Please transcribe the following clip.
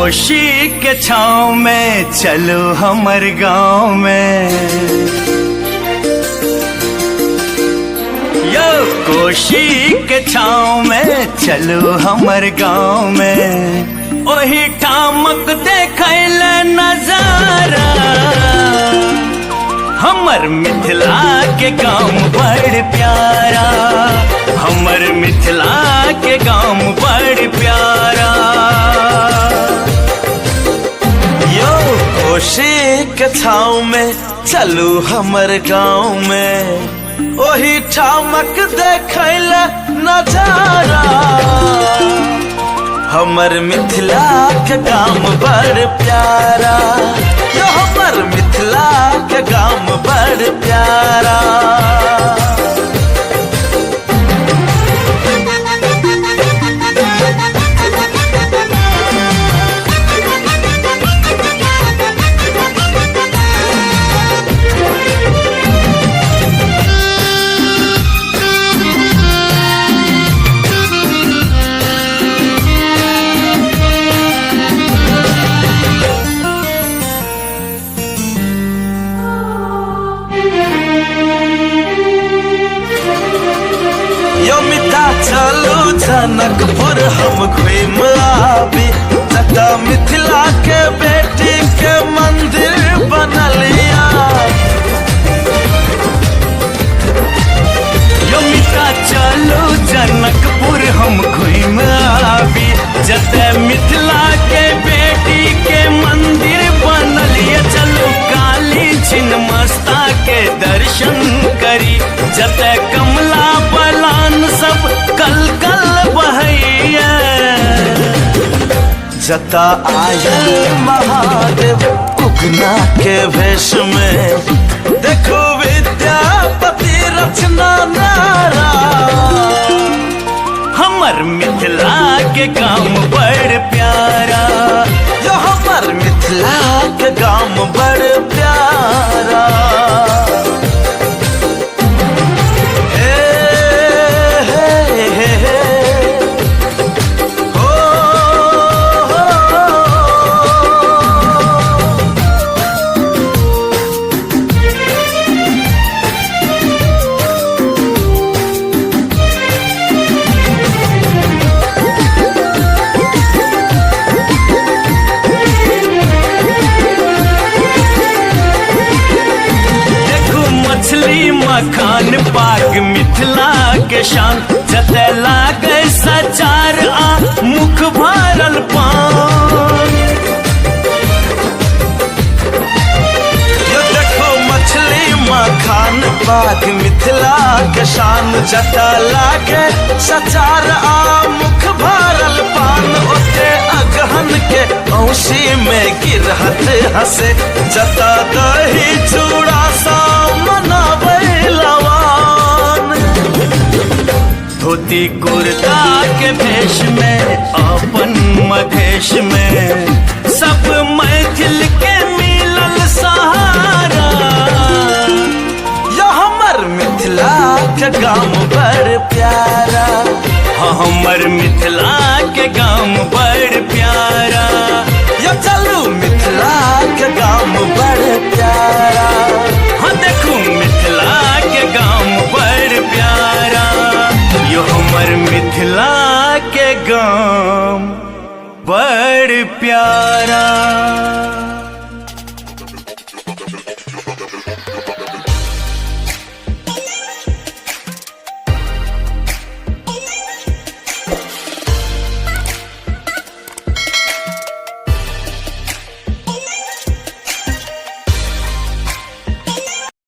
कोशी के छाँव में चलो हमर गाँव में, यो कोशी के छाँव में चलो हमर गाँव में, ओही ठामक देखैल नजारा, हमर मिथिला के गाँव बड़ प्यारा, हमर मिथिला के गाँव बड़ प्यारा। यो कोशी के छाँव में चलू हमर गाँव में, ओही ठामक देखैल नजारा, हमर मिथिला के गाँव बड़ प्यारा, यो हमर मिथिला के गाँव बड़ प्यारा। चलो जनकपुर हम घूम आबी, जता मिथिला के बेटी के मंदिर बनलिया। यो मिता चलो जनकपुर हम घूम आबी, जता मिथिला के बेटी के मंदिर बनलिया। चलो काली छिन्नमस्ता के दर्शन करी, जता कमला बलान सब कल कल बहैया। जता आयल महादेव उगना के भेष में, देखो विद्यापति रचना नारा, हमर मिथिला के गाँव बड़ प्यारा, जो हमर मिथिला के गाँव बड़ प्यारा। मखान पाक मिथिला के शान, जते लागे सचार आ मुख भरल पान। यो देखो मछली मखान पाक मिथिला के शान, जता लागे सचार आ मुख भरल पान। ओते अगहन के औसी में गिरहत हंसे, जता दही चूड़ा सा मनावे लवान। धोती कुर्ता के भेष में अपन मधेश में, सब मैथिल के मिलल सहारा, यो हमर मिथिला के गाँव बड़ प्यारा, हमर मिथिला